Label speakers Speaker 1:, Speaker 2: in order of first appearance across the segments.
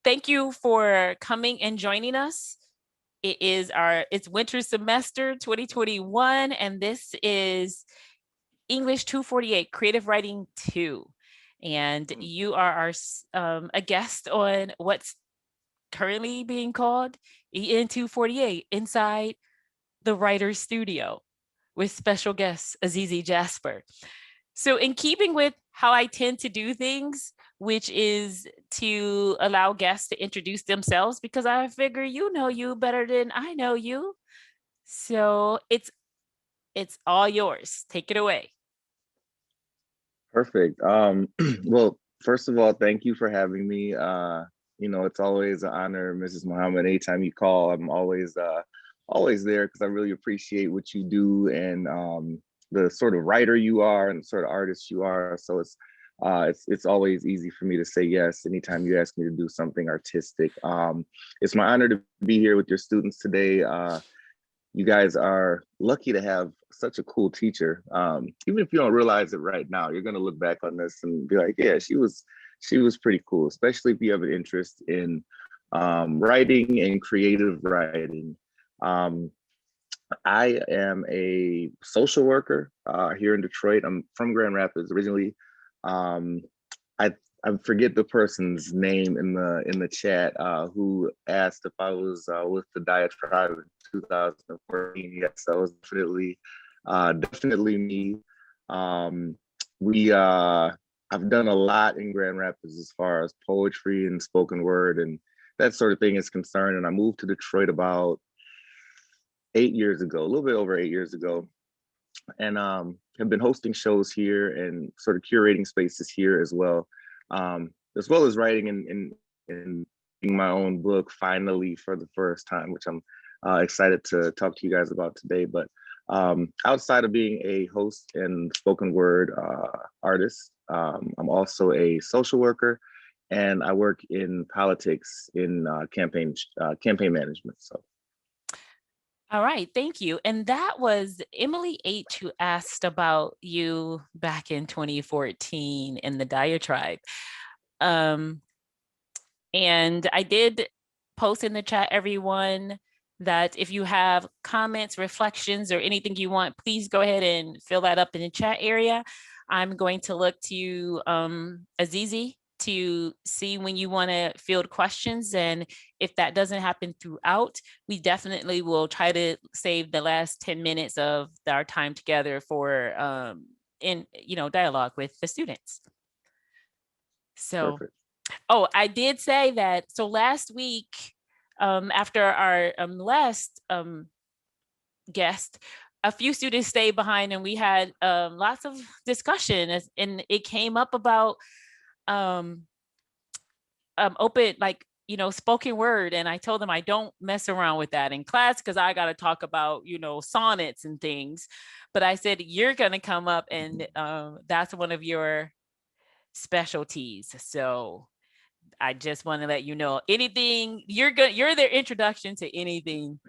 Speaker 1: thank you for coming and joining us. It's winter semester 2021, and this is English 248, Creative Writing 2. And you are a guest on what's currently being called EN 248, Inside the Writer's Studio, with special guest Azizi Jasper. So in keeping with how I tend to do things, which is to allow guests to introduce themselves, because I figure you know you better than I know you. So it's all yours. Take it away.
Speaker 2: Perfect. Well, first of all, thank you for having me. It's always an honor, Mrs. Muhammad. Anytime you call, I'm always there because I really appreciate what you do and the sort of writer you are and the sort of artist you are. So it's always easy for me to say yes anytime you ask me to do something artistic. It's my honor to be here with your students today. You guys are lucky to have such a cool teacher. Even if you don't realize it right now, you're gonna look back on this and be like, yeah, she was pretty cool, especially if you have an interest in writing and creative writing. I am a social worker here in Detroit. I'm from Grand Rapids originally. I I forget the person's name in the chat who asked if I was with the Diatribe in 2014. Yes, that was definitely me. We I've done a lot in Grand Rapids as far as poetry and spoken word and that sort of thing is concerned. And I moved to Detroit about 8 years ago, a little bit over 8 years ago, and have been hosting shows here and sort of curating spaces here as well as writing and reading my own book finally for the first time, which I'm excited to talk to you guys about today. But outside of being a host and spoken word artist, I'm also a social worker, and I work in politics in campaign management. So.
Speaker 1: All right, thank you. And that was Emily H. who asked about you back in 2014 in the Diatribe. And I did post in the chat, everyone, that if you have comments, reflections, or anything you want, please go ahead and fill that up in the chat area. I'm going to look to Azizi to see when you want to field questions. And if that doesn't happen throughout, we definitely will try to save the last 10 minutes of our time together for dialogue with the students. So, perfect. Oh, I did say that. So last week, after our last guest, a few students stayed behind and we had lots of discussion, and it came up about open, like, spoken word. And I told them I don't mess around with that in class because I got to talk about, sonnets and things. But I said, you're going to come up and that's one of your specialties. So I just want to let you know, anything you're their introduction to anything,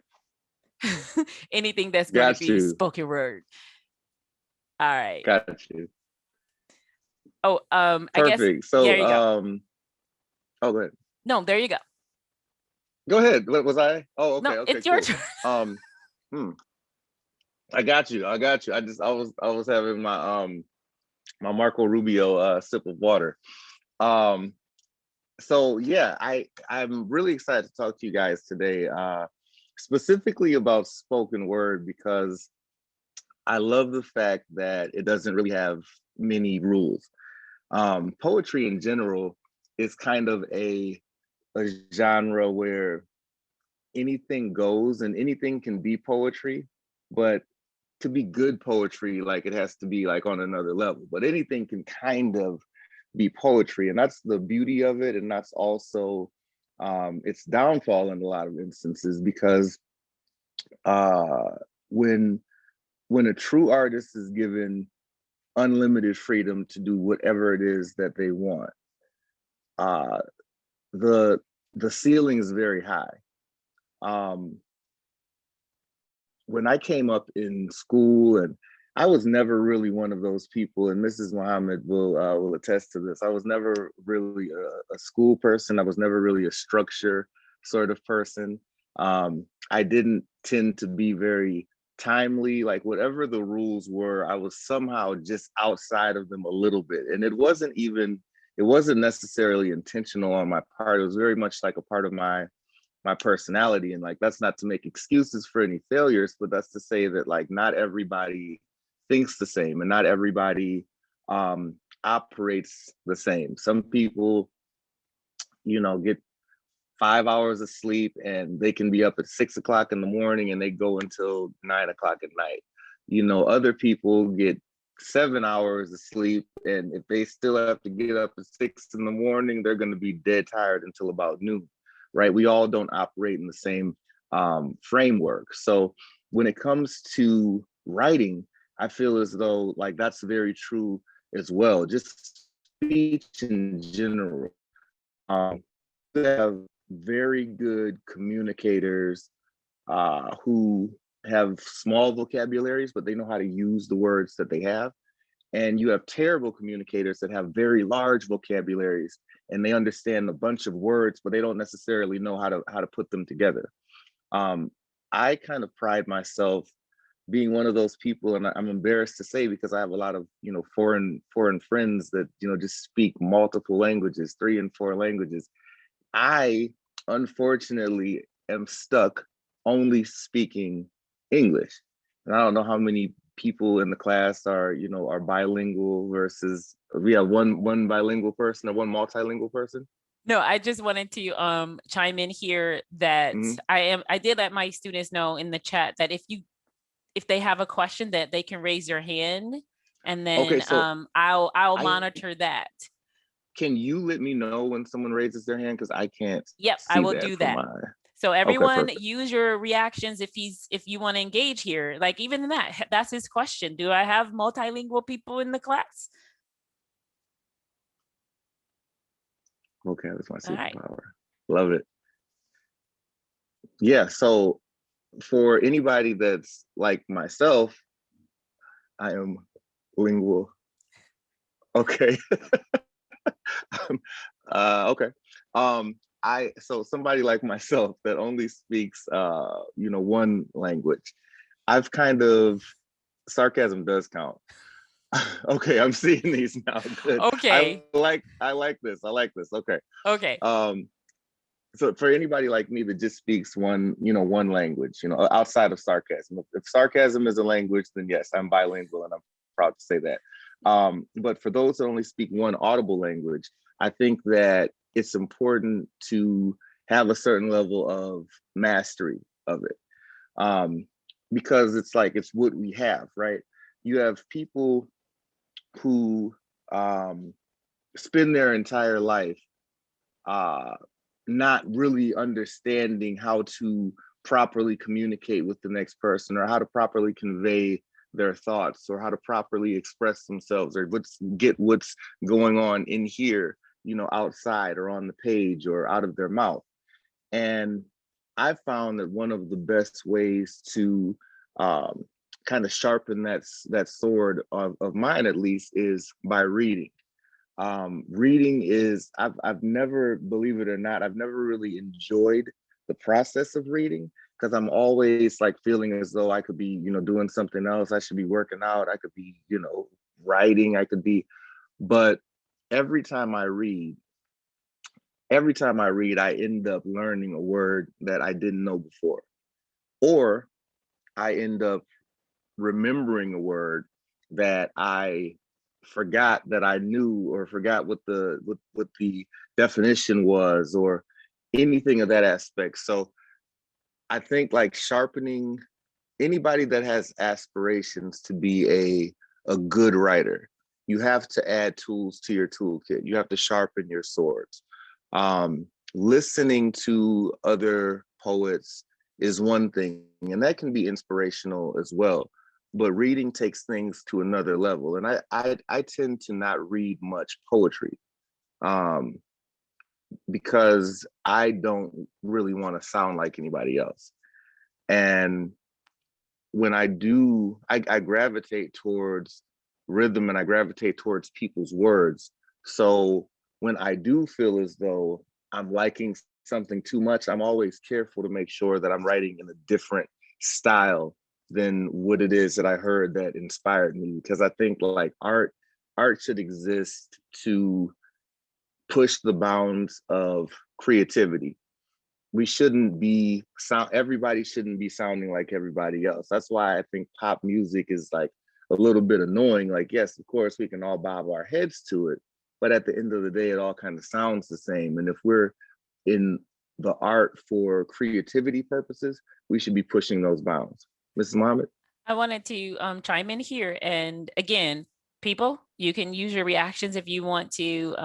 Speaker 1: anything that's going to be spoken word. All right.
Speaker 2: Got you.
Speaker 1: Oh,
Speaker 2: perfect.
Speaker 1: I guess.
Speaker 2: So,
Speaker 1: there you go.
Speaker 2: Oh, go ahead.
Speaker 1: No, there you go.
Speaker 2: Go ahead. What was I? Oh, okay.
Speaker 1: No,
Speaker 2: okay,
Speaker 1: it's your turn.
Speaker 2: I got you. I was having my my Marco Rubio sip of water. So yeah, I'm really excited to talk to you guys today, specifically about spoken word, because I love the fact that it doesn't really have many rules. Poetry in general is kind of a genre where anything goes and anything can be poetry, but to be good poetry, like, it has to be like on another level. But anything can kind of be poetry, and that's the beauty of it, and that's also its downfall in a lot of instances, because when a true artist is given unlimited freedom to do whatever it is that they want, the ceiling is very high. When I came up in school and I was never really one of those people, and Mrs. Muhammad will attest to this. I was never really a school person. I was never really a structure sort of person. I didn't tend to be very timely. Like whatever the rules were, I was somehow just outside of them a little bit, and it wasn't necessarily intentional on my part. It was very much like a part of my personality, and like that's not to make excuses for any failures, but that's to say that like not everybody thinks the same and not everybody operates the same. Some people, get 5 hours of sleep and they can be up at 6 o'clock in the morning and they go until 9 o'clock at night. Other people get 7 hours of sleep, and if they still have to get up at 6 in the morning, they're going to be dead tired until about noon, right? We all don't operate in the same framework. So when it comes to writing, I feel as though like that's very true as well. Just speech in general. We have very good communicators who have small vocabularies, but they know how to use the words that they have. And you have terrible communicators that have very large vocabularies and they understand a bunch of words, but they don't necessarily know how to put them together. Um, I kind of pride myself being one of those people, and I'm embarrassed to say because I have a lot of foreign friends that just speak multiple languages, 3 and 4 languages. I unfortunately am stuck only speaking English. And I don't know how many people in the class are bilingual versus we have one bilingual person or one multilingual person.
Speaker 1: No, I just wanted to chime in here that
Speaker 2: Mhm.
Speaker 1: I did let my students know in the chat that if they have a question that they can raise their hand, and
Speaker 2: Okay,
Speaker 1: then
Speaker 2: so
Speaker 1: I'll
Speaker 2: I
Speaker 1: monitor that.
Speaker 2: can you let me know when someone raises their hand because I can't
Speaker 1: Yep, I
Speaker 2: see
Speaker 1: will
Speaker 2: that
Speaker 1: do
Speaker 2: from
Speaker 1: that.
Speaker 2: my.
Speaker 1: So
Speaker 2: Okay,
Speaker 1: everyone
Speaker 2: perfect.
Speaker 1: use your reactions if you want to engage here. Like even that's his question. Do I have multilingual people in the class?
Speaker 2: Okay, that's my
Speaker 1: All right.
Speaker 2: superpower. Love it. Yeah. So for anybody that's like myself, I am lingual. Okay. Okay. So somebody like myself that only speaks one language. I've kind of sarcasm does count. Okay, I'm seeing these now. Good.
Speaker 1: Okay.
Speaker 2: I like this. I like this. Okay.
Speaker 1: Okay.
Speaker 2: Um so for anybody like me that just speaks one language, outside of sarcasm. If sarcasm is a language, then yes, I'm bilingual and I'm proud to say that. But for those that only speak one audible language, I think that it's important to have a certain level of mastery of it. Um, because it's what we have, right? You have people who spend their entire life uh, not really understanding how to properly communicate with the next person or how to properly convey their thoughts or how to properly express themselves or get what's going on in here, outside or on the page or out of their mouth. And I found that one of the best ways to um, kind of sharpen that sword of mine, at least, is by reading. Reading is I've never, believe it or not, I've never really enjoyed the process of reading because I'm always like feeling as though I could be, doing something else. I should be working out. I could be, writing. I could be, but every time I read, I end up learning a word that I didn't know before, or I end up remembering a word that I forgot that I knew or forgot what the definition was or anything of that aspect. So I think like sharpening anybody that has aspirations to be a good writer, you have to add tools to your toolkit. You have to sharpen your swords. Listening to other poets is one thing, and that can be inspirational as well. But reading takes things to another level, and I tend to not read much poetry um, because I don't really want to sound like anybody else. And when I do, I gravitate towards rhythm and I gravitate towards people's words. So when I do feel as though I'm liking something too much, I'm always careful to make sure that I'm writing in a different style than what it is that I heard that inspired me. Because I think like art should exist to push the bounds of creativity. We shouldn't be everybody shouldn't be sounding like everybody else. That's why I think pop music is like a little bit annoying. Like, yes, of course we can all bob our heads to it, but at the end of the day, it all kind of sounds the same. And if we're in the art for creativity purposes, we should be pushing those bounds. Mrs. Muhammad?
Speaker 1: I wanted to chime in here. And again, people, you can use your reactions if you want to,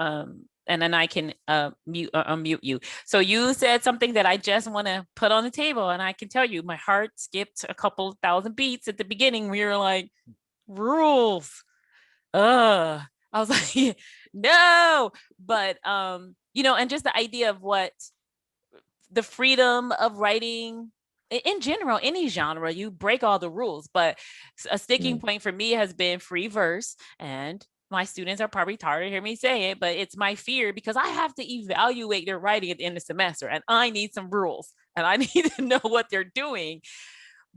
Speaker 1: and then I can unmute you. So you said something that I just want to put on the table, and I can tell you my heart skipped a couple thousand beats at the beginning. We were like, rules. I was like, no. But and just the idea of what the freedom of writing in general, any genre, you break all the rules. But a sticking point for me has been free verse. And my students are probably tired of hearing me say it, but it's my fear because I have to evaluate their writing at the end of the semester and I need some rules and I need to know what they're doing.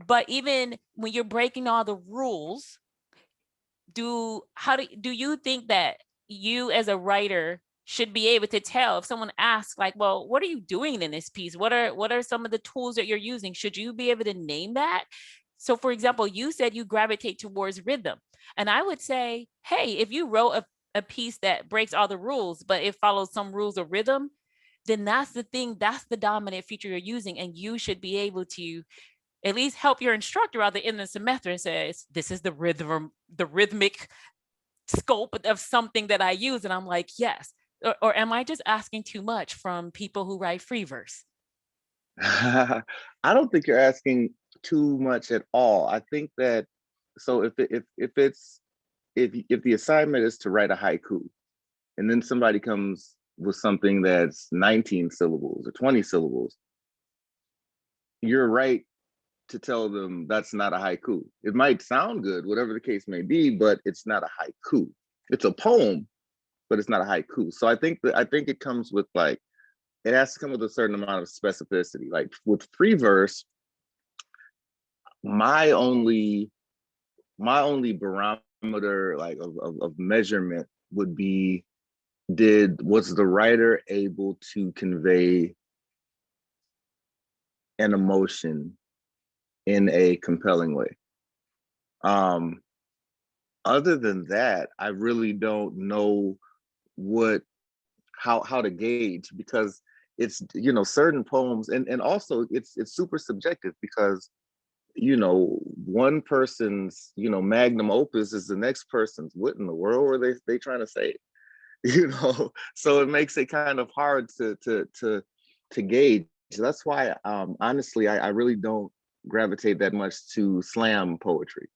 Speaker 1: But even when you're breaking all the rules, do you think that you as a writer should be able to tell if someone asks like, well, what are you doing in this piece? What are some of the tools that you're using? Should you be able to name that? So for example, you said you gravitate towards rhythm. And I would say, hey, if you wrote a piece that breaks all the rules, but it follows some rules of rhythm, then that's the thing, that's the dominant feature you're using. And you should be able to at least help your instructor out the end of the semester and says, this is the rhythmic scope of something that I use. And I'm like, yes. Or am I just asking too much from people who write free verse?
Speaker 2: I don't think you're asking too much at all. I think that so if the assignment is to write a haiku, and then somebody comes with something that's 19 syllables or 20 syllables, you're right to tell them that's not a haiku. It might sound good, whatever the case may be, but it's not a haiku. It's a poem, but it's not a haiku. So I think it comes with like, it has to come with a certain amount of specificity. Like with free verse, my only barometer like of measurement would be, was the writer able to convey an emotion in a compelling way? Other than that, I really don't know how to gauge, because it's certain poems, and also it's super subjective, because one person's magnum opus is the next person's, what in the world were they trying to say? So it makes it kind of hard to gauge. That's why honestly I really don't gravitate that much to slam poetry.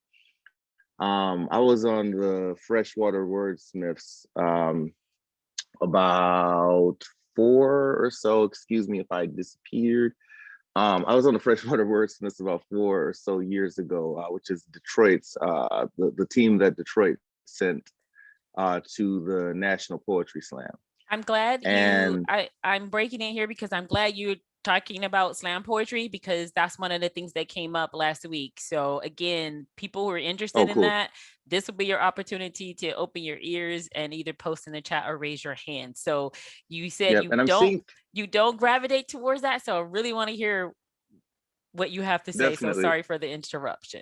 Speaker 2: I was on the Freshwater Wordsmiths about 4 or so, excuse me if I disappeared. I was on the Freshwater Wordsmiths about 4 or so years ago, which is Detroit's, the team that Detroit sent to the National Poetry Slam.
Speaker 1: I'm glad
Speaker 2: And
Speaker 1: I'm breaking in here because I'm glad you're talking about slam poetry, because that's one of the things that came up last week. So again, people who are interested in
Speaker 2: cool.
Speaker 1: that, this will be your opportunity to open your ears and either post in the chat or raise your hand. So you said
Speaker 2: Yep, and I'm
Speaker 1: don't
Speaker 2: seeing
Speaker 1: you don't gravitate towards that. So I really want to hear what you have to say. So
Speaker 2: definitely.
Speaker 1: sorry for the interruption.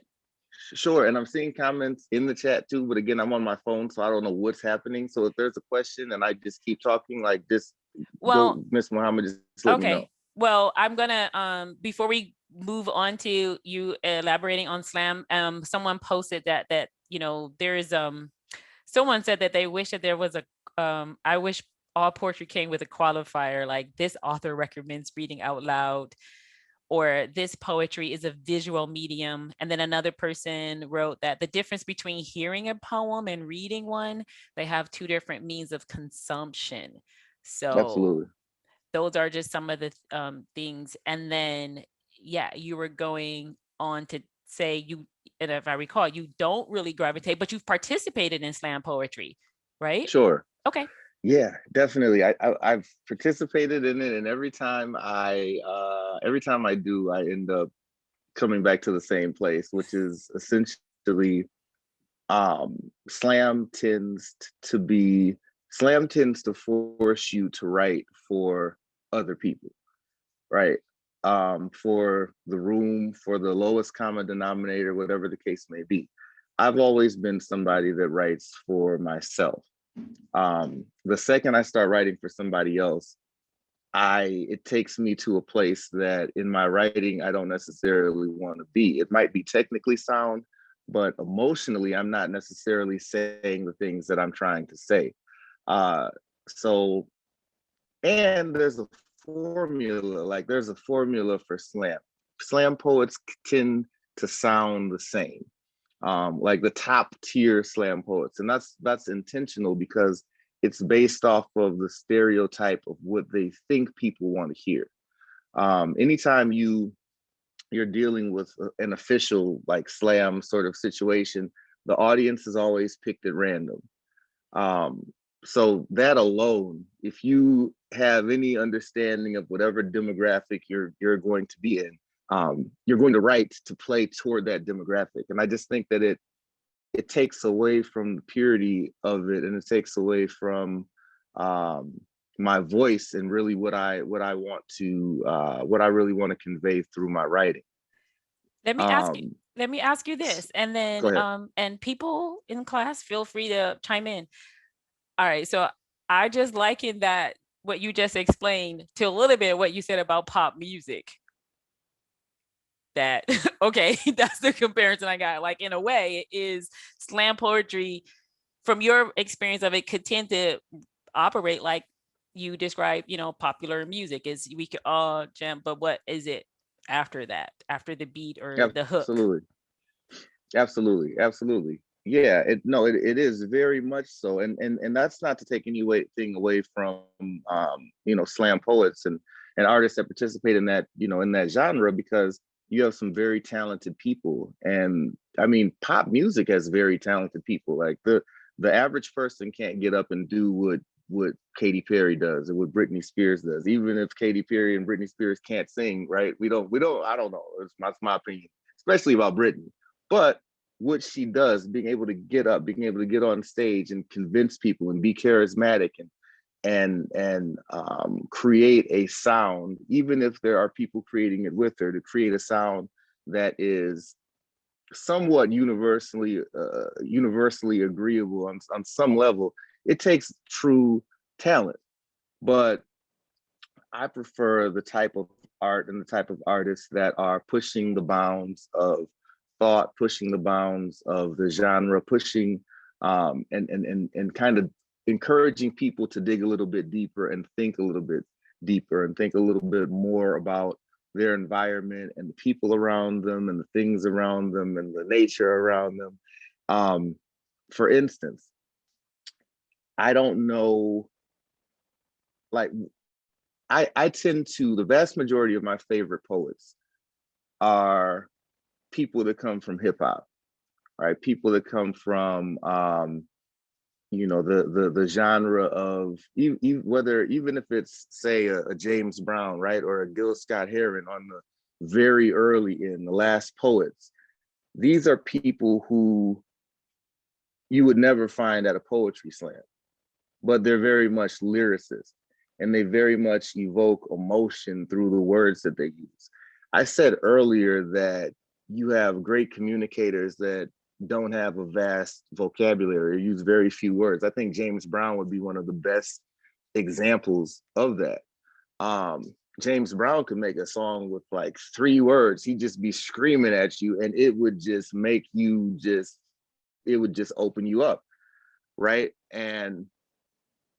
Speaker 2: Sure, and I'm seeing comments in the chat too, but again, I'm on my phone, so I don't know what's happening. So if there's a question and I just keep talking, like just
Speaker 1: Well,
Speaker 2: go, Miss Muhammad, just let me know.
Speaker 1: okay. Well, I'm gonna before we move on to you elaborating on slam, someone posted that there's someone said that they wish that there was a I wish all poetry came with a qualifier like this author recommends reading out loud, or this poetry is a visual medium. And then another person wrote that the difference between hearing a poem and reading one, they have two different means of consumption. So
Speaker 2: Absolutely.
Speaker 1: those are just some of the things. And then, yeah, you were going on to say you, and if I recall, you don't really gravitate, but you've participated in slam poetry, right?
Speaker 2: Sure.
Speaker 1: Okay.
Speaker 2: Yeah, definitely. I've participated in it, and every time I do, I end up coming back to the same place, which is essentially slam tends to be slam tends to force you to write for other people, right? For the room, for the lowest common denominator, whatever the case may be. I've always been somebody that writes for myself. The second I start writing for somebody else, it takes me to a place that in my writing I don't necessarily want to be. It might be technically sound, but emotionally I'm not necessarily saying the things that I'm trying to say. Uh, so, and there's a formula for slam. Slam poets tend to sound the same, like the top tier slam poets, and that's intentional because it's based off of the stereotype of what they think people want to hear. Anytime you're dealing with an official like slam sort of situation, the audience is always picked at random. Um, so that alone, if you have any understanding of whatever demographic you're going to be in, you're going to write to play toward that demographic. And I just think that it takes away from the purity of it, and it takes away from my voice and really what I really want to convey through my writing.
Speaker 1: Let me ask you,
Speaker 2: Um,
Speaker 1: let me ask you this, and
Speaker 2: Go
Speaker 1: then
Speaker 2: ahead.
Speaker 1: and people in class feel free to chime in. All right, so I just liken that what you just explained to a little bit what you said about pop music. That okay, that's the comparison I got. Like in a way, it is slam poetry from your experience of it could tend to operate like you describe, popular music is we could all jam, but what is it after that, after the beat or the hook?
Speaker 2: Absolutely. Absolutely. Yeah, it is very much so, and that's not to take anything away from slam poets and artists that participate in that in that genre, because you have some very talented people, and I mean pop music has very talented people. Like the average person can't get up and do what Katy Perry does or what Britney Spears does, even if Katy Perry and Britney Spears can't sing, right? We don't I don't know. That's my opinion, especially about Britney. But what she does, being able to get up, being able to get on stage and convince people and be charismatic and create a sound, even if there are people creating it with her, to create a sound that is somewhat universally agreeable on some level. It takes true talent, but I prefer the type of art and the type of artists that are pushing the bounds of thought, pushing the bounds of the genre, pushing and kind of encouraging people to dig a little bit deeper and think a little bit deeper and think a little bit more about their environment and the people around them and the things around them and the nature around them. For instance, I don't know, like I tend to, the vast majority of my favorite poets are people that come from hip hop, right? People that come from the genre of whether even if it's say a James Brown, right, or a Gil Scott Heron on the very early in the last poets. These are people who you would never find at a poetry slam, but they're very much lyricists and they very much evoke emotion through the words that they use. I said earlier that you have great communicators that don't have a vast vocabulary or use very few words. I think James Brown would be one of the best examples of that. James Brown could make a song with like 3 words. He'd just be screaming at you and it would just make you it would just open you up, right? And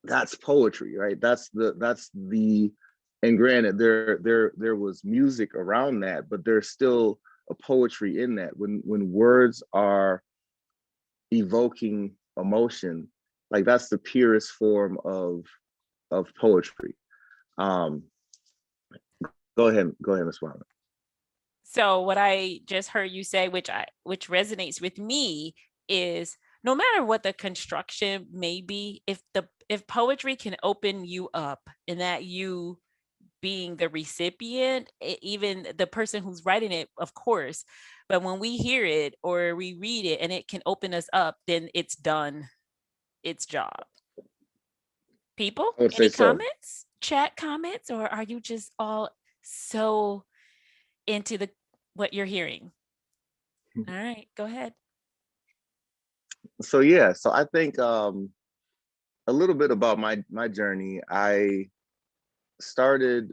Speaker 2: that's poetry, right? And granted there was music around that, but there's still a poetry in that when words are evoking emotion, like that's the purest form of poetry. um Go ahead, Ms. Wyman.
Speaker 1: So what I just heard you say, which resonates with me, is no matter what the construction may be, if poetry can open you up and that you being the recipient, even the person who's writing it, of course, but when we hear it or we read it and it can open us up, then it's done its job. People,
Speaker 2: I would say
Speaker 1: any
Speaker 2: so.
Speaker 1: comments, chat comments, or are you just all so into the what you're hearing? All right, go ahead.
Speaker 2: So yeah, so I think a little bit about my journey. Started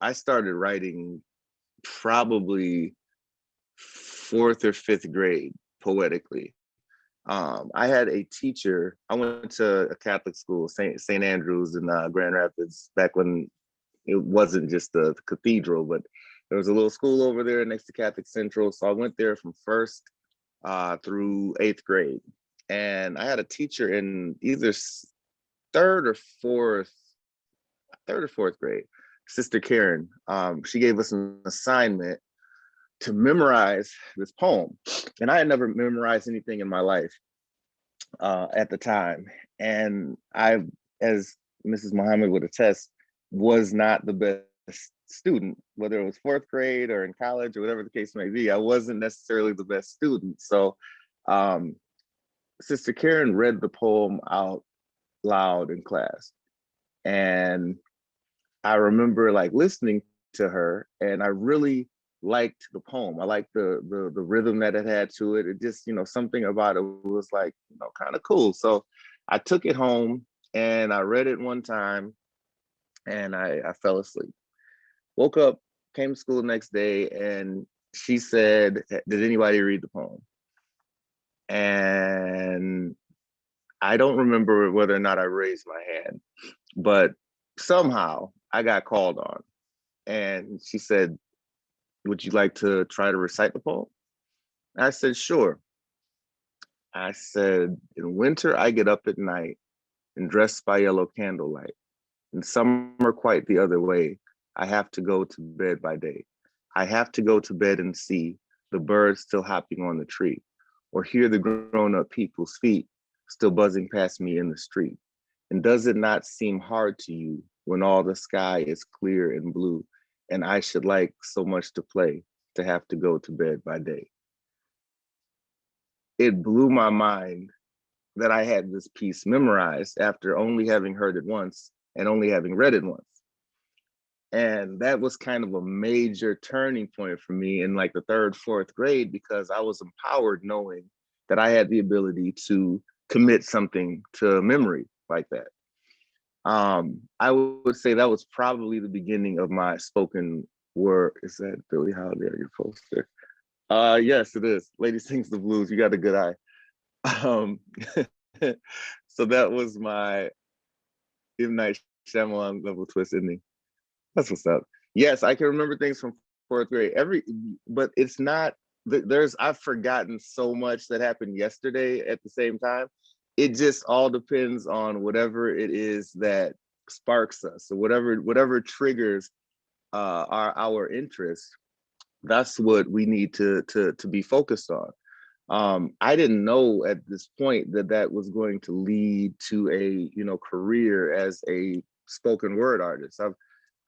Speaker 2: I started writing probably fourth or fifth grade poetically. I had a teacher. I went to a Catholic school, St. Andrews in Grand Rapids, back when it wasn't just the cathedral, but there was a little school over there next to Catholic Central. So I went there from first through eighth grade, and I had a teacher in either third or fourth, third or fourth grade, Sister Karen. She gave us an assignment to memorize this poem, and I had never memorized anything in my life at the time. And I, as Mrs. Muhammad would attest, was not the best student, whether it was fourth grade or in college or whatever the case may be. I wasn't necessarily the best student. So um, Sister Karen read the poem out loud in class. And I remember like listening to her, and I really liked the poem. I liked the rhythm that it had to it. It just, something about it was like, kind of cool. So I took it home and I read it one time, and I fell asleep. Woke up, came to school the next day, and she said, "Did anybody read the poem?" And I don't remember whether or not I raised my hand, but somehow I got called on. And she said, "Would you like to try to recite the poem?" I said, "Sure." I said, "In winter, I get up at night and dressed by yellow candlelight. In summer, quite the other way, I have to go to bed by day. I have to go to bed and see the birds still hopping on the tree, or hear the grown-up people's feet still buzzing past me in the street. And does it not seem hard to you when all the sky is clear and blue, and I should like so much to play, to have to go to bed by day?" It blew my mind that I had this piece memorized after only having heard it once and only having read it once. And that was kind of a major turning point for me in like the third, fourth grade, because I was empowered knowing that I had the ability to commit something to memory like that. I would say that was probably the beginning of my spoken word. Is that Billie Holiday on your poster? Yes, it is. Lady Sings the Blues. You got a good eye. Um, so that was my M. Night Shyamalan level twist ending. That's what's up. Yes, I can remember things from fourth grade. But it's not. I've forgotten so much that happened yesterday at the same time. It just all depends on whatever it is that sparks us, or whatever triggers our interest. That's what we need to be focused on. I didn't know at this point that that was going to lead to a career as a spoken word artist. I've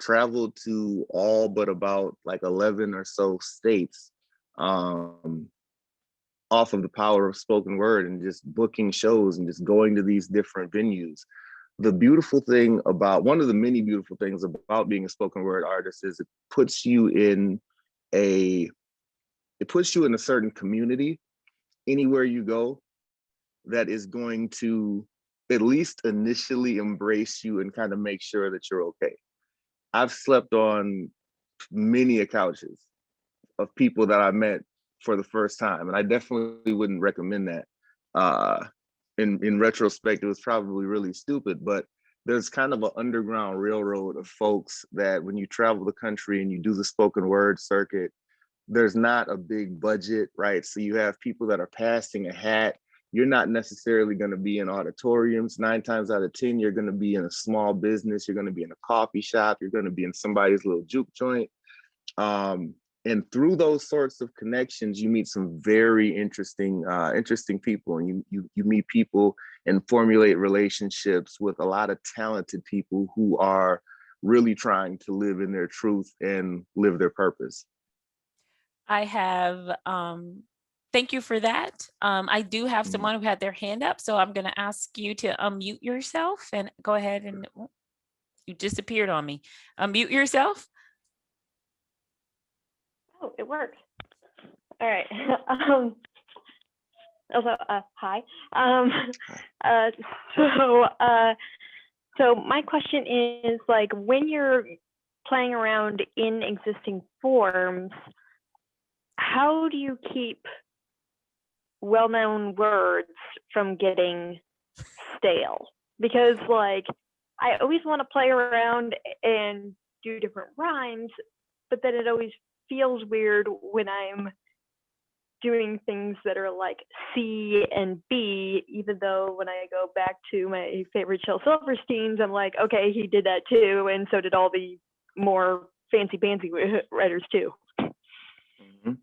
Speaker 2: traveled to all but about like 11 or so states, off of the power of spoken word and just booking shows and just going to these different venues. The beautiful thing about One of the many beautiful things about being a spoken word artist is puts you in a it puts you in a certain community anywhere you go that is going to at least initially embrace you and kind of make sure that you're okay. I've slept on many couches of people that I met for the first time, and I definitely wouldn't recommend that. In retrospect, it was probably really stupid, but there's kind of an underground railroad of folks that when you travel the country and you do the spoken word circuit, there's not a big budget, right? So you have people that are passing a hat. You're not necessarily going to be in auditoriums. 9 times out of 10, you're going to be in a small business. You're going to be in a coffee shop. You're going to be in somebody's little juke joint. and through those sorts of connections, you meet some very interesting people, and you meet people and formulate relationships with a lot of talented people who are really trying to live in their truth and live their purpose.
Speaker 1: I have, thank you for that. I do have
Speaker 2: Mhm.
Speaker 1: someone who had their hand up, so I'm going to ask you to unmute yourself and go ahead and you disappeared on me. Unmute yourself.
Speaker 3: Oh, it works. All right. Also, hi. Uh, so, so my question is, like, when you're playing around in existing forms, how do you keep well-known words from getting stale? Because, like, I always want to play around and do different rhymes, but then it always feels weird when I'm doing things that are like C and B, even though when I go back to my favorite Shel Silversteins, I'm like, okay, he did that too, and so did all the more fancy writers too.
Speaker 2: Mhm.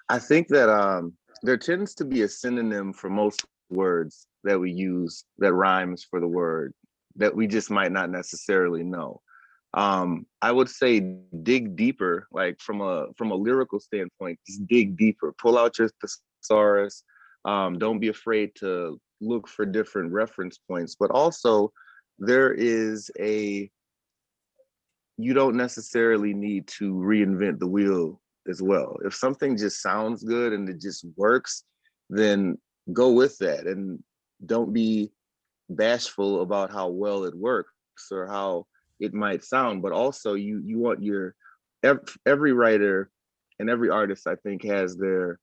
Speaker 2: I think that there tends to be a synonym for most words that we use that rhymes for the word that we just might not necessarily know. I would say dig deeper, like from a lyrical standpoint, just dig deeper, pull out your thesaurus. Don't be afraid to look for different reference points, but also there is you don't necessarily need to reinvent the wheel as well. If something just sounds good and it just works, then go with that and don't be bashful about how well it works or how it might sound. But also you want every writer and every artist, I think, has their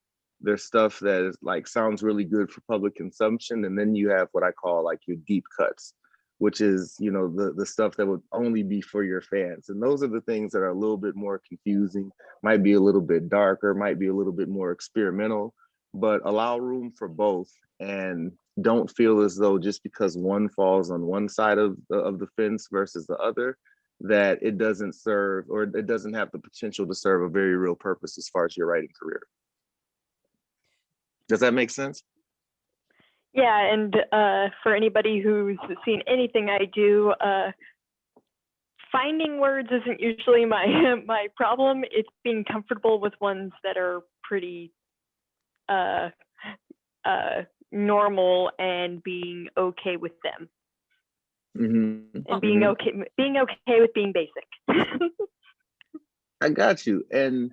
Speaker 2: stuff that is like sounds really good for public consumption, and then you have what I call like your deep cuts, which is, you know, the stuff that would only be for your fans. And those are the things that are a little bit more confusing, might be a little bit darker, might be a little bit more experimental, but allow room for both. And don't feel as though just because one falls on one side of the fence versus the other, that it doesn't serve or it doesn't have the potential to serve a very real purpose as far as your writing career. Does that make sense?
Speaker 3: Yeah, and for anybody who's seen anything I do, finding words isn't usually my problem. It's being comfortable with ones that are pretty normal and being okay with them.
Speaker 2: Mm-hmm.
Speaker 3: And being okay with being basic.
Speaker 2: I got you. And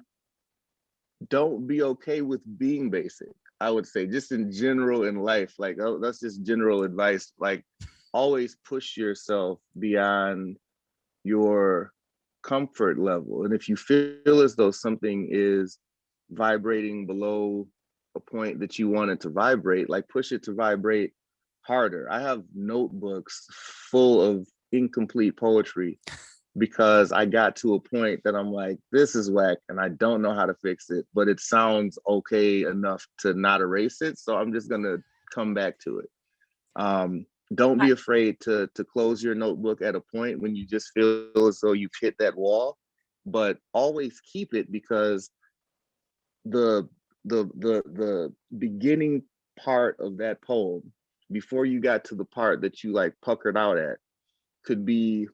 Speaker 2: don't be okay with being basic. I would say just in general in life, like, oh, that's just general advice. Like, always push yourself beyond your comfort level. And if you feel as though something is vibrating below a point that you want it to vibrate, like push it to vibrate harder. I have notebooks full of incomplete poetry because I got to a point that I'm like, this is whack and I don't know how to fix it, but it sounds okay enough to not erase it. So I'm just gonna come back to it. Don't be afraid to close your notebook at a point when you just feel as though you've hit that wall, but always keep it, because the the beginning part of that poem, before you got to the part that you like puckered out at, could be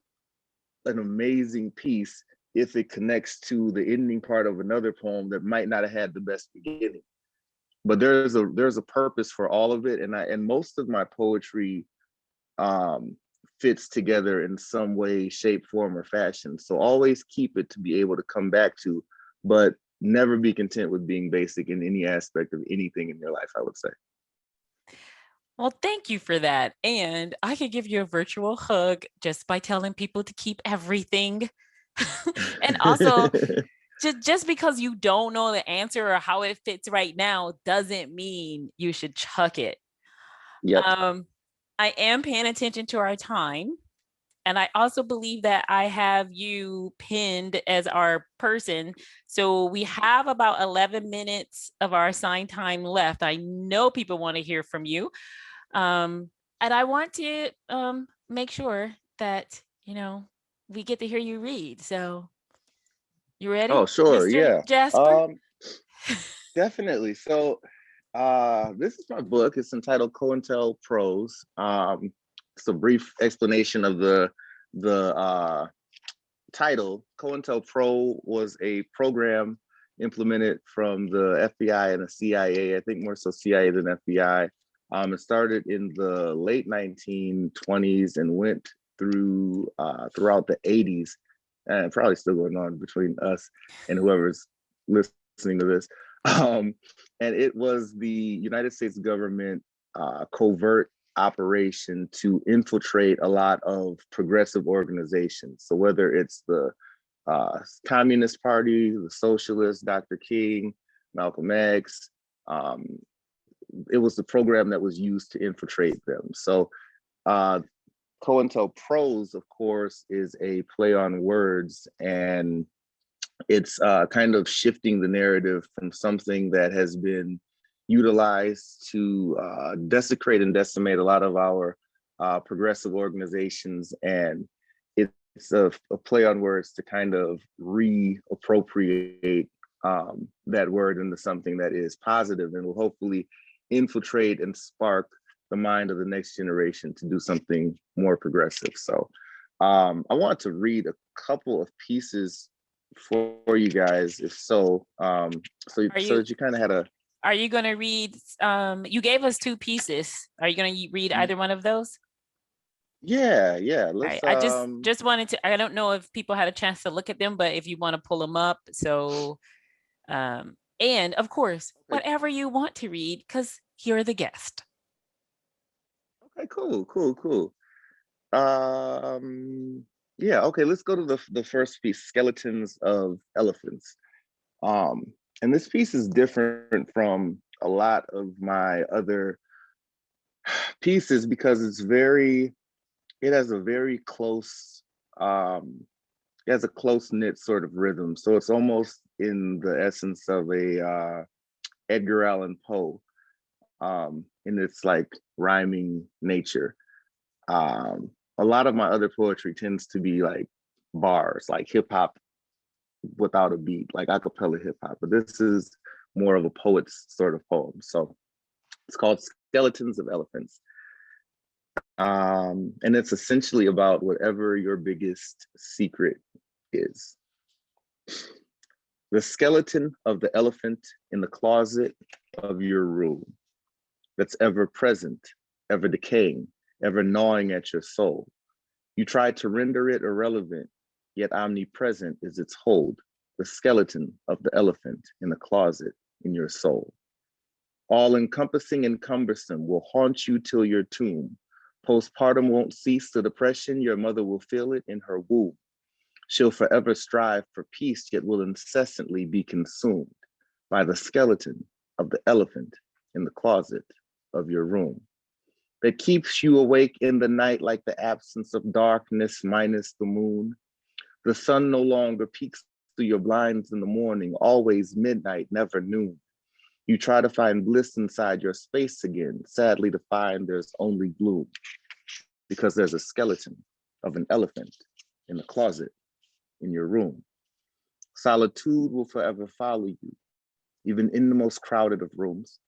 Speaker 2: an amazing piece if it connects to the ending part of another poem that might not have had the best beginning. But there's a purpose for all of it, and most of my poetry um fits together in some way, shape, form, or fashion. So always keep it to be able to come back to, but never be content with being basic in any aspect of anything in your life, I would say.
Speaker 1: Well, thank you for that. And I could give you a virtual hug just by telling people to keep everything. And also, just because you don't know the answer or how it fits right now doesn't mean you should chuck it.
Speaker 2: Yep.
Speaker 1: I am paying attention to our time. And I also believe that I have you pinned as our person. So we have about 11 minutes of our assigned time left. I know people want to hear from you. And I want to make sure that, we get to hear you read. So You ready,
Speaker 2: Oh, sure,
Speaker 1: Mr.
Speaker 2: yeah.
Speaker 1: Jasper?
Speaker 2: Um, Definitely. So, this is my book. It's entitled Cointelpros. It's a brief explanation of the title. COINTELPRO was a program implemented from the FBI and the CIA. I think more so CIA than FBI. It started in the late 1920s and went throughout the 80s, and probably still going on between us and whoever's listening to this. And it was the United States government covert operation to infiltrate a lot of progressive organizations. So whether it's the Communist Party, the Socialists, Dr. King, Malcolm X, it was the program that was used to infiltrate them. So COINTELPROS, of course, is a play on words, and it's kind of shifting the narrative from something that has been utilized to desecrate and decimate a lot of our progressive organizations. And it's a play on words to kind of reappropriate that word into something that is positive and will hopefully infiltrate and spark the mind of the next generation to do something more progressive. So I want to read a couple of pieces for you guys, if so, so that you kind of had a.
Speaker 1: Are you going to read? You gave us two pieces. Are you going to read either one of those?
Speaker 2: Yeah.
Speaker 1: Right.
Speaker 2: Let's.
Speaker 1: I just wanted to. I don't know if people had a chance to look at them, but if you want to pull them up, so, and of course, whatever you want to read, because you're the guest.
Speaker 2: Okay. Cool. Yeah. Okay. Let's go to the first piece: skeletons of elephants. And this piece is different from a lot of my other pieces because it has a very close, it has a close-knit sort of rhythm. So it's almost in the essence of a Edgar Allan Poe, in its like rhyming nature. A lot of my other poetry tends to be like bars, like hip hop without a beat, like a cappella hip hop. But this is more of a poet's sort of poem. So it's called Skeletons of Elephants. And it's essentially about whatever your biggest secret is. The skeleton of the elephant in the closet of your room that's ever present, ever decaying, ever gnawing at your soul. You try to render it irrelevant, yet omnipresent is its hold, the skeleton of the elephant in the closet in your soul. All encompassing and cumbersome will haunt you till your tomb. Postpartum won't cease the depression, your mother will feel it in her womb. She'll forever strive for peace, yet will incessantly be consumed by the skeleton of the elephant in the closet of your room that keeps you awake in the night like the absence of darkness minus the moon. The sun no longer peeks through your blinds in the morning, always midnight, never noon. You try to find bliss inside your space again, sadly to find there's only gloom because there's a skeleton of an elephant in the closet in your room. Solitude will forever follow you, even in the most crowded of rooms.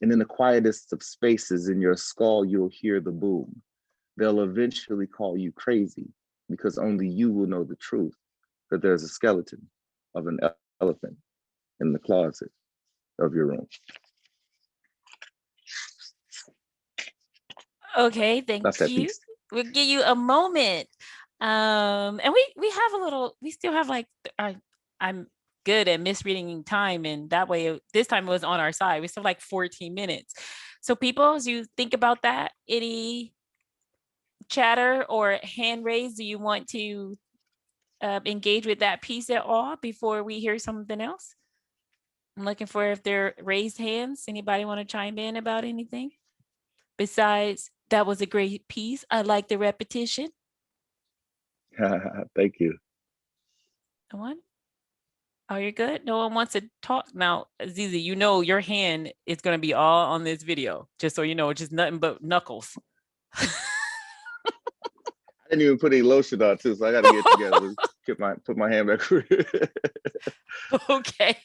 Speaker 2: And in the quietest of spaces in your skull, you'll hear the boom. They'll eventually call you crazy because only you will know the truth that there's a skeleton of an elephant in the closet of your room.
Speaker 1: Okay, thank
Speaker 2: That's that
Speaker 1: you.
Speaker 2: piece.
Speaker 1: We'll give you a moment. And we have a little, we still have like, I'm good at misreading time, and that way this time it was on our side. We still have like 14 minutes. So people, as you think about that, any chatter or hand raise, do you want to engage with that piece at all before we hear something else? I'm looking for if there are raised hands. Anybody want to chime in about anything besides that was a great piece? I like the repetition.
Speaker 2: Thank you.
Speaker 1: No one? Oh, you're good? No one wants to talk? Now, Azizi, you know your hand is going to be all on this video, just so you know, just nothing but knuckles.
Speaker 2: I didn't even put any lotion on too, so I got to get together. put my hand back.
Speaker 1: Okay.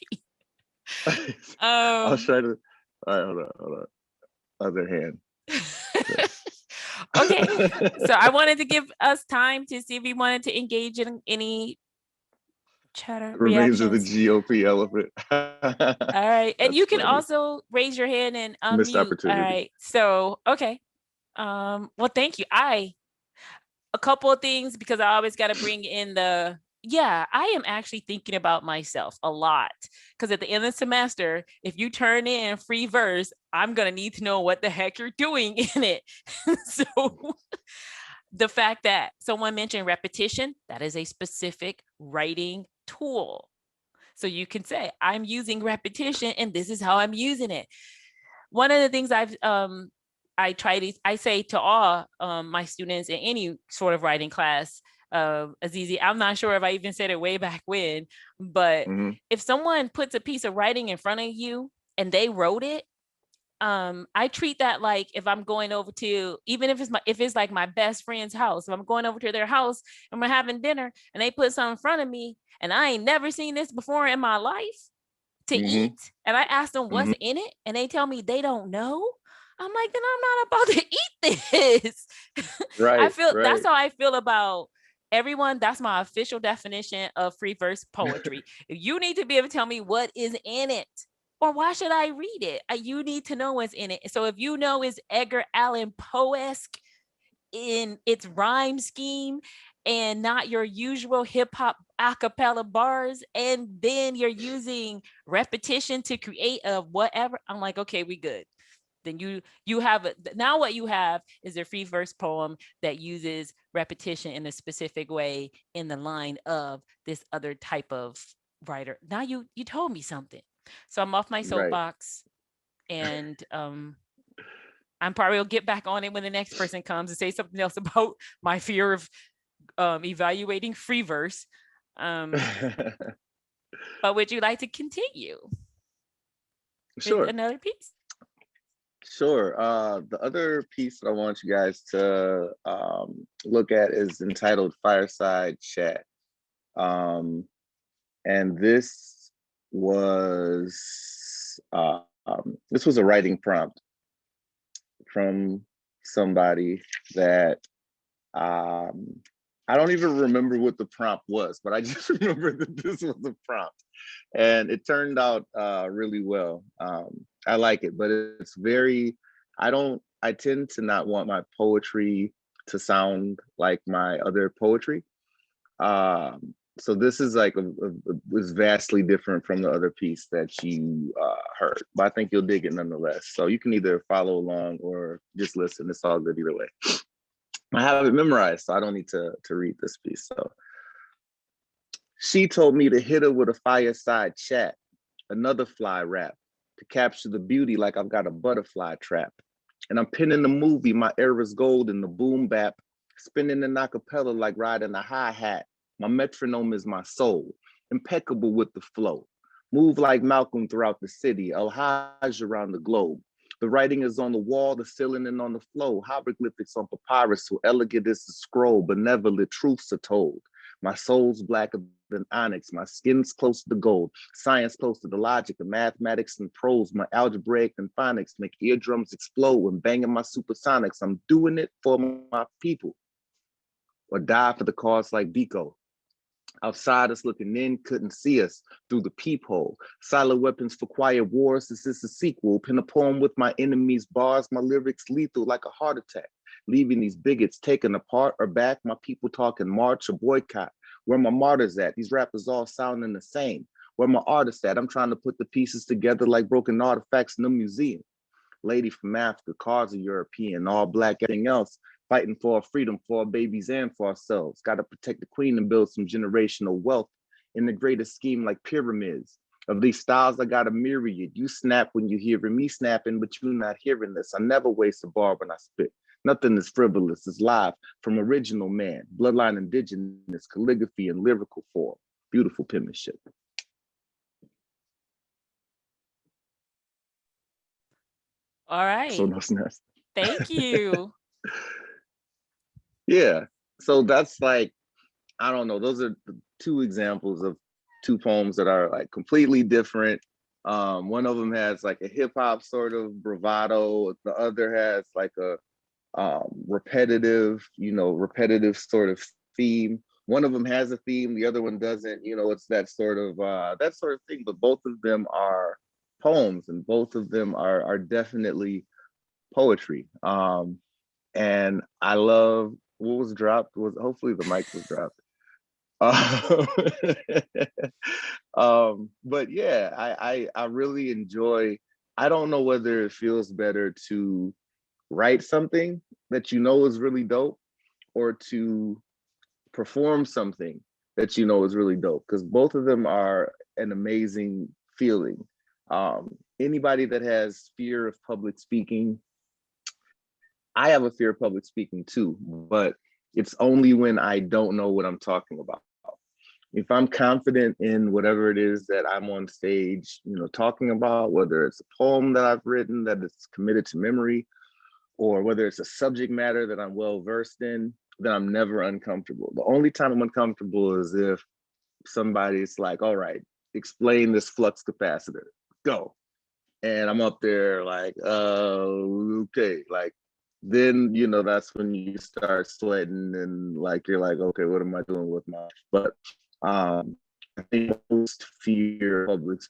Speaker 2: I was trying to. All right, hold on. Other hand.
Speaker 1: Okay, so I wanted to give us time to see if we wanted to engage in any chatter
Speaker 2: Remains of the
Speaker 1: reactions.
Speaker 2: GOP elephant.
Speaker 1: All right, and
Speaker 2: That's
Speaker 1: you can
Speaker 2: funny.
Speaker 1: also raise your hand and
Speaker 2: Missed
Speaker 1: unmute. All
Speaker 2: opportunity.
Speaker 1: right, so okay. Well, thank you. A couple of things, because I always got to bring in I am actually thinking about myself a lot, because at the end of the semester, if you turn in free verse, I'm going to need to know what the heck you're doing in it. So the fact that someone mentioned repetition, that is a specific writing tool. So you can say, I'm using repetition and this is how I'm using it. One of the things I say to all my students in any sort of writing class, Azizi, I'm not sure if I even said it way back when, but if someone puts a piece of writing in front of you and they wrote it, I treat that like if I'm going over to, even if it's like my best friend's house, if I'm going over to their house and we're having dinner and they put something in front of me and I ain't never seen this before in my life to eat, and I ask them what's in it and they tell me they don't know, I'm like, then I'm not about to eat this.
Speaker 2: Right.
Speaker 1: That's how I feel about everyone. That's my official definition of free verse poetry. You need to be able to tell me what is in it, or why should I read it? You need to know what's in it. So if you know it's Edgar Allan Poe-esque in its rhyme scheme and not your usual hip hop a cappella bars, and then you're using repetition to create a whatever, I'm like, okay, we good. Then you have now what you have is a free verse poem that uses repetition in a specific way in the line of this other type of writer. Now you told me something. So I'm off my soapbox, and I'm probably will get back on it when the next person comes and say something else about my fear of evaluating free verse. But would you like to continue?
Speaker 2: Sure.
Speaker 1: Another piece?
Speaker 2: Sure. The other piece that I want you guys to look at is entitled Fireside Chat. And this was a writing prompt from somebody that I don't even remember what the prompt was, but I just remember that this was a prompt, and it turned out really well. I like it, but it's very, I tend to not want my poetry to sound like my other poetry. So this is like was vastly different from the other piece that you heard, but I think you'll dig it nonetheless. So you can either follow along or just listen. It's all good either way. I have it memorized, so I don't need to read this piece. So she told me to hit her with a fireside chat, another fly rap, to capture the beauty like I've got a butterfly trap. And I'm pinning the movie, my era's gold in the boom bap, spinning an acapella like riding a hi-hat. My metronome is my soul, impeccable with the flow. Move like Malcolm throughout the city, El Hajj around the globe. The writing is on the wall, the ceiling, and on the floor. Hieroglyphics on papyrus, so elegant as a scroll, benevolent truths are told. My soul's blacker than onyx, my skin's close to gold. Science close to the logic of mathematics and prose. My algebraic and phonics make eardrums explode when banging my supersonics. I'm doing it for my people, or die for the cause like Biko. Outsiders looking in couldn't see us through the peephole. Silent weapons for quiet wars. This is a sequel. Pen a poem with my enemies' bars. My lyrics lethal like a heart attack. Leaving these bigots taken apart or back. My people talking march or boycott. Where my martyrs at? These rappers all sounding the same. Where my artists at? I'm trying to put the pieces together like broken artifacts in a museum. Lady from Africa, cars are European, all black, everything else. Fighting for our freedom, for our babies and for ourselves. Got to protect the queen and build some generational wealth in the greatest scheme like pyramids. Of these styles, I got a myriad. You snap when you hearing me snapping, but you're not hearing this. I never waste a bar when I spit. Nothing is frivolous. It's live from original man, bloodline indigenous, calligraphy and lyrical form. Beautiful penmanship.
Speaker 1: All right.
Speaker 2: So no snaps.
Speaker 1: Thank you.
Speaker 2: Yeah. So that's like, I don't know. Those are the two examples of two poems that are like completely different. One of them has like a hip hop sort of bravado. The other has like a repetitive sort of theme. One of them has a theme, the other one doesn't. It's that sort of thing. But both of them are poems, and both of them are definitely poetry. And I love what was dropped was hopefully the mic was dropped. Um, but yeah, I really enjoy. I don't know whether it feels better to write something that is really dope, or to perform something that is really dope, because both of them are an amazing feeling. Anybody that has fear of public speaking, I have a fear of public speaking too, but it's only when I don't know what I'm talking about. If I'm confident in whatever it is that I'm on stage, talking about, whether it's a poem that I've written that is committed to memory, or whether it's a subject matter that I'm well versed in, then I'm never uncomfortable. The only time I'm uncomfortable is if somebody's like, all right, explain this flux capacitor, go. And I'm up there like, okay, like, then, that's when you start sweating and like, you're like, okay, what am I doing with my, but I think most fear public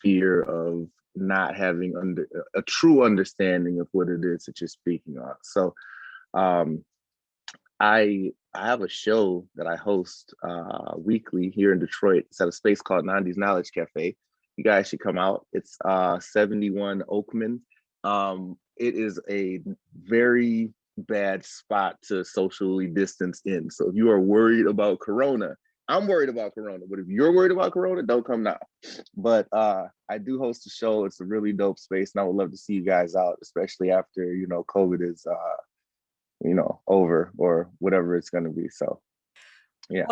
Speaker 2: fear of not having a true understanding of what it is that you're speaking on. So I have a show that I host weekly here in Detroit. It's at a space called Nandi's Knowledge Cafe. You guys should come out. It's 71 Oakman. It is a very bad spot to socially distance in. So if you are worried about Corona, I'm worried about Corona, but if you're worried about Corona, don't come now. But I do host a show. It's a really dope space, and I would love to see you guys out, especially after COVID is over, or whatever it's going to be. So yeah.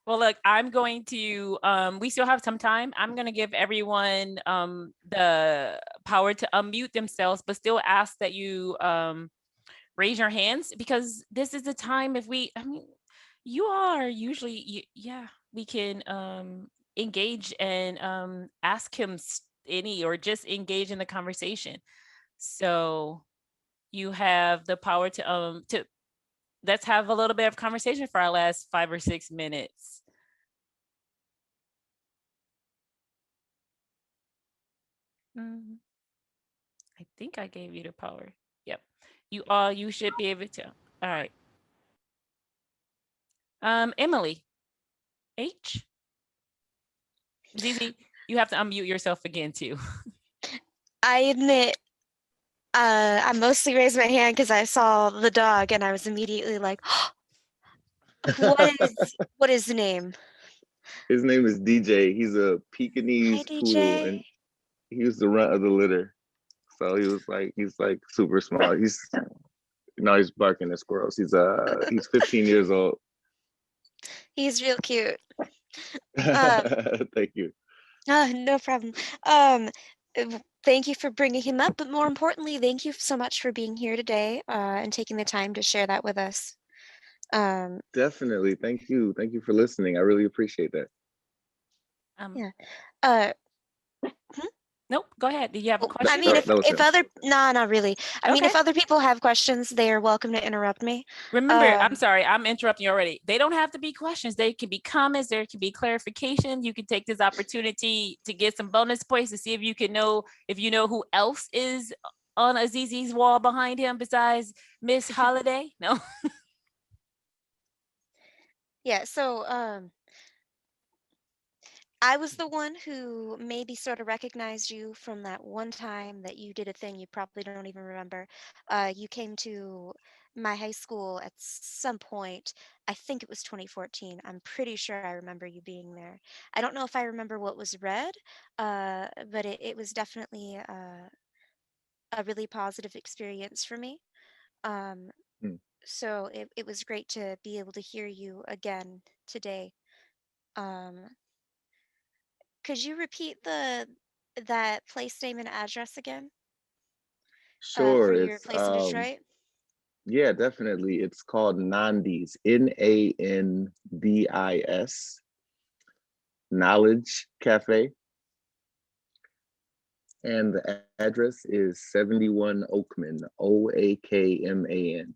Speaker 1: Well, look, I'm going to, we still have some time. I'm going to give everyone the power to unmute themselves, but still ask that you raise your hands, because this is the time you are usually, we can engage and ask him any, or just engage in the conversation. So you have the power to let's have a little bit of conversation for our last 5 or 6 minutes. I think I gave you the power. Yep. You should be able to. All right. Emily H. Azizi, you have to unmute yourself again too.
Speaker 4: I admit, I mostly raised my hand because I saw the dog and I was immediately like, what is the name?
Speaker 2: His name is DJ. He's a Pekingese poodle, and he was the runt of the litter. So he's like super small. He's barking at squirrels. He's 15 years old.
Speaker 4: He's real cute.
Speaker 2: Thank you.
Speaker 4: No problem. Thank you for bringing him up, but more importantly, thank you so much for being here today and taking the time to share that with us.
Speaker 2: Definitely. Thank you. Thank you for listening. I really appreciate that.
Speaker 4: Yeah.
Speaker 1: Nope. Go ahead. Do you have a question?
Speaker 4: I mean, not really. I mean, if other people have questions, they are welcome to interrupt me.
Speaker 1: Remember, I'm sorry, I'm interrupting you already. They don't have to be questions. They can be comments. There can be clarification. You can take this opportunity to get some bonus points to see if you know who else is on Azizi's wall behind him besides Miss Holiday. No.
Speaker 4: Yeah. So, I was the one who maybe sort of recognized you from that one time that you did a thing you probably don't even remember. You came to my high school at some point. I think it was 2014. I'm pretty sure I remember you being there. I don't know if I remember what was read, but it was definitely a really positive experience for me. So it was great to be able to hear you again today. Could you repeat that place name and address again?
Speaker 2: Sure.
Speaker 4: For your place in Detroit?
Speaker 2: Yeah, definitely. It's called Nandi's, Nandis, Knowledge Cafe. And the address is 71 Oakman, Oakman.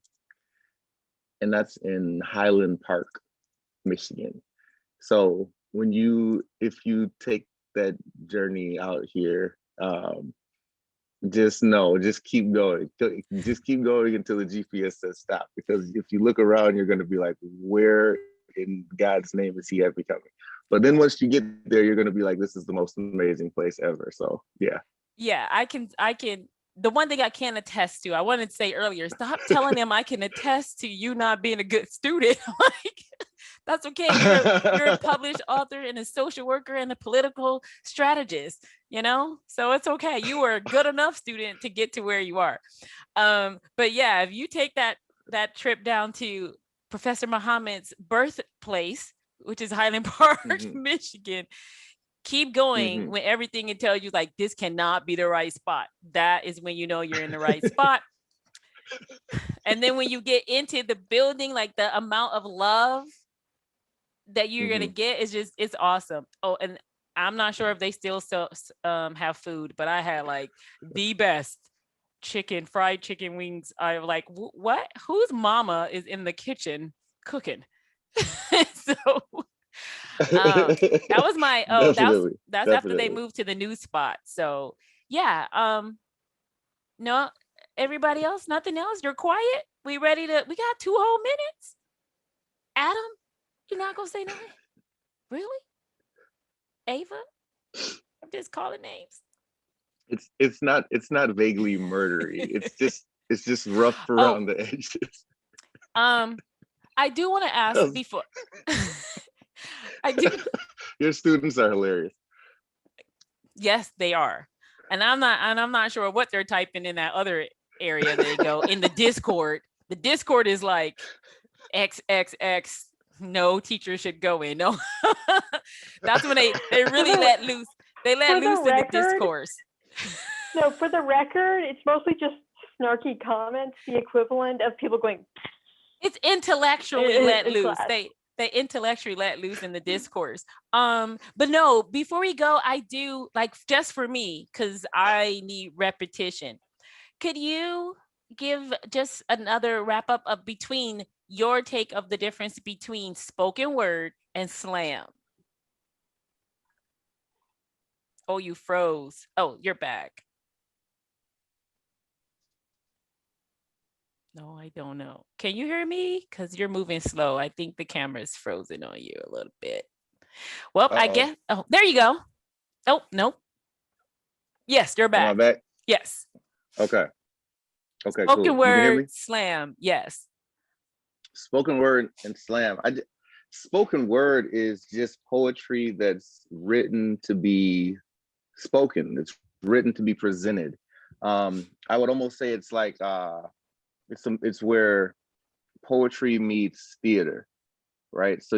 Speaker 2: And that's in Highland Park, Michigan. So if you take that journey out here, just keep going. Just keep going until the GPS says stop. Because if you look around, you're going to be like, where in God's name is he ever coming? But then once you get there, you're going to be like, this is the most amazing place ever. So yeah.
Speaker 1: Yeah, I can the one thing I can attest to, I wanted to say earlier, stop telling them I can attest to you not being a good student. Like, that's okay. You're a published author and a social worker and a political strategist, so it's okay. You were a good enough student to get to where you are. But yeah, if you take that trip down to Professor Muhammad's birthplace, which is Highland Park, Michigan, keep going when everything can tell you like this cannot be the right spot. That is when you know you're in the right spot. And then when you get into the building, like the amount of love that you're gonna get is just, it's awesome. Oh, and I'm not sure if they still have food, but I had like the best fried chicken wings. I like, what? Whose mama is in the kitchen cooking? So that was my that's after they moved to the new spot. So yeah, no, everybody else, nothing else. You're quiet. We got 2 whole minutes. Adam, you're not gonna say nothing? Really? Ava? I'm just calling names.
Speaker 2: It's not vaguely murdery. It's just rough around the edges.
Speaker 1: I do want to ask before. I do.
Speaker 2: Your students are hilarious.
Speaker 1: Yes, they are. And I'm not sure what they're typing in that other area they go in the Discord. The Discord is like XXX, no teacher should go in. No. That's when they really let loose. They let loose in the discourse.
Speaker 3: No, for the record, it's mostly just snarky comments, the equivalent of people going.
Speaker 1: It's intellectually let loose. They intellectually let loose in the discourse. But no, before we go, I do, like, just for me, because I need repetition. Could you give just another wrap up of between your take of the difference between spoken word and slam? Oh, you froze. Oh, you're back. No, I don't know. Can you hear me? Because you're moving slow. I think the camera's frozen on you a little bit. Well, I guess. Oh, there you go. Oh, nope. Yes, you're back.
Speaker 2: Am I back?
Speaker 1: Yes.
Speaker 2: Okay,
Speaker 1: Spoken
Speaker 2: cool.
Speaker 1: word,
Speaker 2: you can hear me?
Speaker 1: Slam. Yes.
Speaker 2: Spoken word and slam. Spoken word is just poetry that's written to be spoken. It's written to be presented. I would almost say it's like it's where poetry meets theater, right? So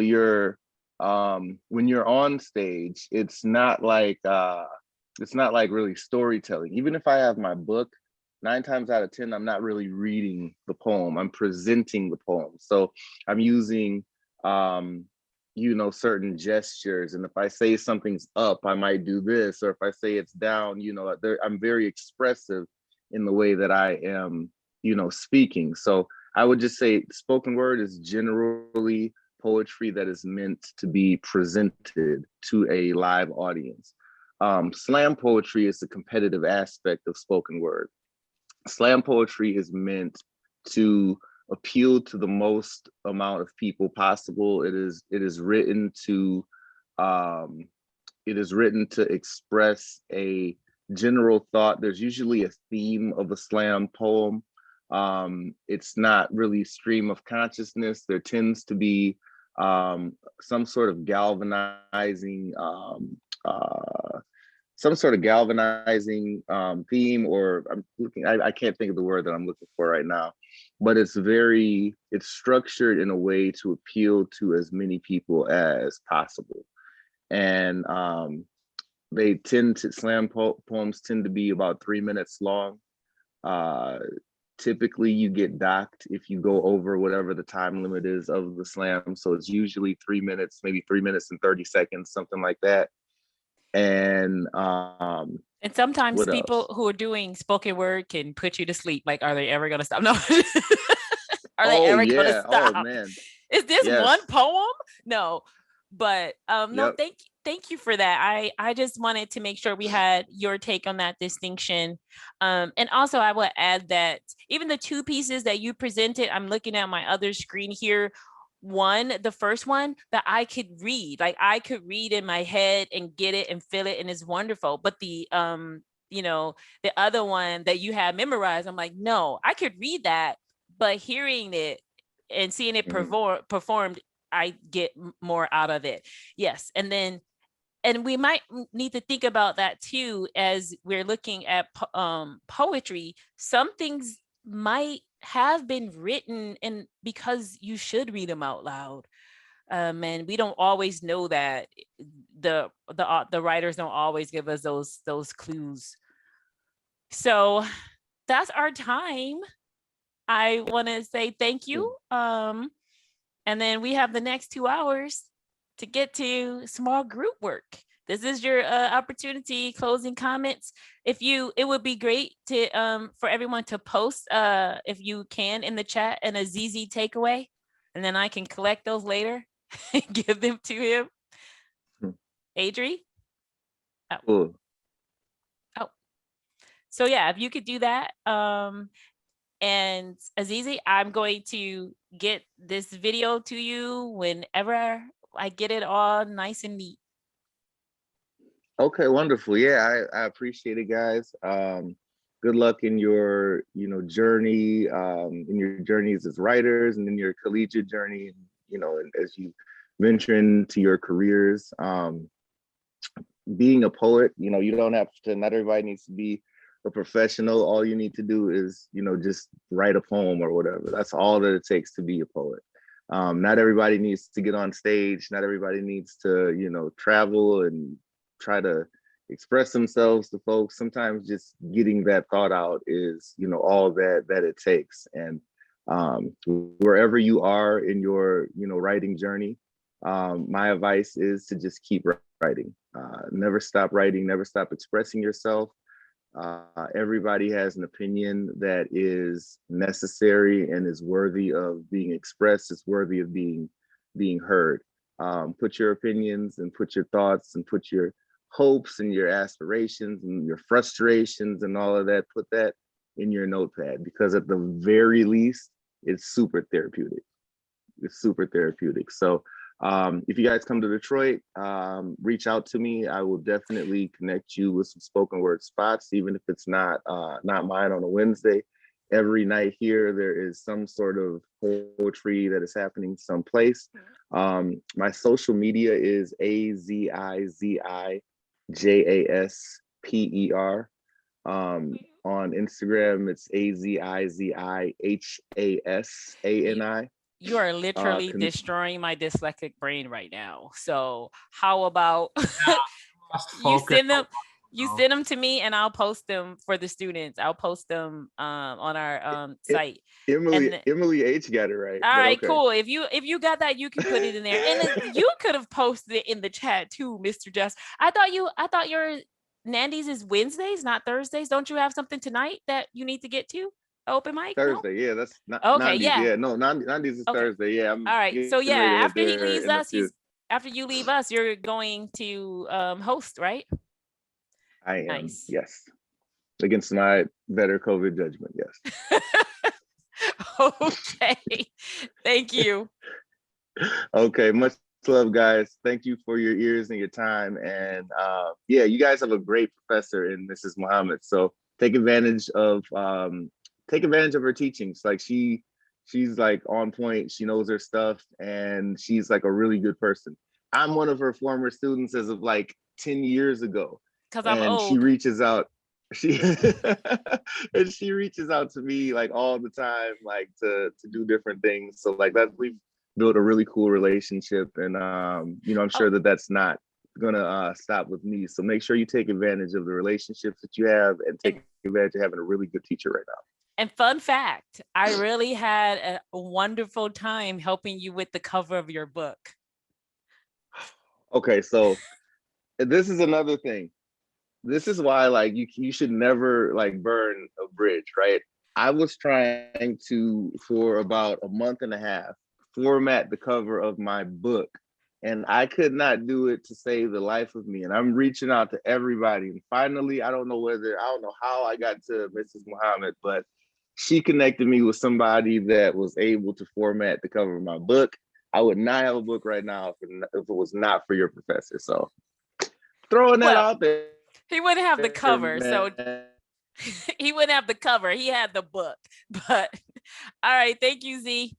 Speaker 2: when you're on stage, it's not like really storytelling. Even if I have my book, 9 times out of 10, I'm not really reading the poem. I'm presenting the poem. So I'm using certain gestures. And if I say something's up, I might do this. Or if I say it's down, I'm very expressive in the way that I am, speaking. So I would just say spoken word is generally poetry that is meant to be presented to a live audience. Slam poetry is the competitive aspect of spoken word. Slam poetry is meant to appeal to the most amount of people possible. It is written to express a general thought. There's usually a theme of a slam poem. It's not really stream of consciousness. There tends to be some sort of galvanizing theme, or I can't think of the word that I'm looking for right now, but it's structured in a way to appeal to as many people as possible. And slam poems tend to be about 3 minutes long. typically you get docked if you go over whatever the time limit is of the slam. So it's usually 3 minutes, maybe 3 minutes and 30 seconds, something like that. And
Speaker 1: And sometimes
Speaker 2: what
Speaker 1: people
Speaker 2: else?
Speaker 1: who are doing spoken word can put you to sleep. Like, are they ever going to stop? No. Are they
Speaker 2: Oh
Speaker 1: ever going to
Speaker 2: yeah. Oh
Speaker 1: stop?
Speaker 2: man.
Speaker 1: Is this one
Speaker 2: Yes.
Speaker 1: poem? No. But no,
Speaker 2: Yep.
Speaker 1: thank you for that. I just wanted to make sure we had your take on that distinction. And also I would add that even the two pieces that you presented, I'm looking at my other screen here. One, the first one that I could read, like I could read in my head and get it and feel it, and it's wonderful. But the you know, the other one that you have memorized, I'm like, no, I could read that, but hearing it and seeing it
Speaker 2: Mhm.
Speaker 1: performed, I get more out of it. Yes. And then, and we might need to think about that too as we're looking at poetry. Some things might have been written and because you should read them out loud. And we don't always know that. The writers don't always give us those clues. So that's our time. I want to say thank you. And then we have the next 2 hours to get to small group work. This is your opportunity. Closing comments. It would be great to for everyone to post if you can in the chat an Azizi takeaway, and then I can collect those later and give them to him. Adri. Oh.
Speaker 2: Cool.
Speaker 1: Oh. So yeah, if you could do that. And Azizi, I'm going to get this video to you whenever I get it all nice and neat.
Speaker 2: Okay, wonderful. Yeah, I appreciate it, guys. Good luck in your, journey, in your journeys as writers and in your collegiate journey, and as you venture into your careers. Being a poet, you don't have to, not everybody needs to be a professional. All you need to do is, just write a poem or whatever. That's all that it takes to be a poet. Not everybody needs to get on stage. Not everybody needs to, travel and try to express themselves to folks. Sometimes just getting that thought out is, all that it takes. And wherever you are in your, writing journey, my advice is to just keep writing. Never stop writing, never stop expressing yourself. Everybody has an opinion that is necessary and is worthy of being expressed, is worthy of being heard. Put your opinions and put your thoughts and put your hopes and your aspirations and your frustrations and all of that, put that in your notepad, because at the very least, it's super therapeutic. It's super therapeutic. So if you guys come to Detroit, reach out to me. I will definitely connect you with some spoken word spots, even if it's not mine on a Wednesday. Every night here, there is some sort of poetry that is happening someplace. My social media is AZIZI JASPER. On Instagram, it's AZIZIHASANI.
Speaker 1: You are literally destroying my dyslexic brain right now. So how about you send them to me and I'll post them for the students. I'll post them on our site.
Speaker 2: Emily H got it right.
Speaker 1: All right,
Speaker 2: okay.
Speaker 1: Cool. If you got that, you can put it in there. And you could have posted it in the chat too, Mr. Just. I thought your Nandi's is Wednesdays, not Thursdays. Don't you have something tonight that you need to get to? Open mic?
Speaker 2: Thursday,
Speaker 1: no?
Speaker 2: yeah, that's not
Speaker 1: Okay,
Speaker 2: Nandi's.
Speaker 1: yeah.
Speaker 2: Yeah, no, Nandi's is
Speaker 1: Okay.
Speaker 2: Thursday. Yeah, I'm
Speaker 1: all right. So
Speaker 2: getting
Speaker 1: yeah,
Speaker 2: ready to head
Speaker 1: after he
Speaker 2: there
Speaker 1: leaves
Speaker 2: in a
Speaker 1: us,
Speaker 2: few.
Speaker 1: after you leave us, you're going to host, right?
Speaker 2: I am,
Speaker 1: Nice.
Speaker 2: yes. Against my better COVID judgment, yes.
Speaker 1: Okay. Thank you.
Speaker 2: Okay, much love, guys. Thank you for your ears and your time. And yeah, you guys have a great professor in Mrs. Muhammad. So take advantage of her teachings. Like she's like on point. She knows her stuff, and she's like a really good person. I'm one of her former students as of like 10 years ago.
Speaker 1: Because I'm
Speaker 2: And
Speaker 1: old.
Speaker 2: she reaches out. She and she reaches out to me like all the time, like to do different things. So like that, we've built a really cool relationship, and I'm sure that that's not gonna stop with me. So make sure you take advantage of the relationships that you have and take advantage of having a really good teacher right now.
Speaker 1: And fun fact, I really had a wonderful time helping you with the cover of your book.
Speaker 2: Okay, so this is another thing. This is why like you should never like burn a bridge, right? I was trying to, for about a month and a half, format the cover of my book, and I could not do it to save the life of me. And I'm reaching out to everybody. And finally, I don't know how I got to Mrs. Muhammad, but she connected me with somebody that was able to format the cover of my book. I would not have a book right now if it was not for your professor. So throwing that
Speaker 1: Well,
Speaker 2: out there.
Speaker 1: he wouldn't have the cover, so
Speaker 2: Man.
Speaker 1: he wouldn't have the cover. He had the book. But all right, thank you, Z.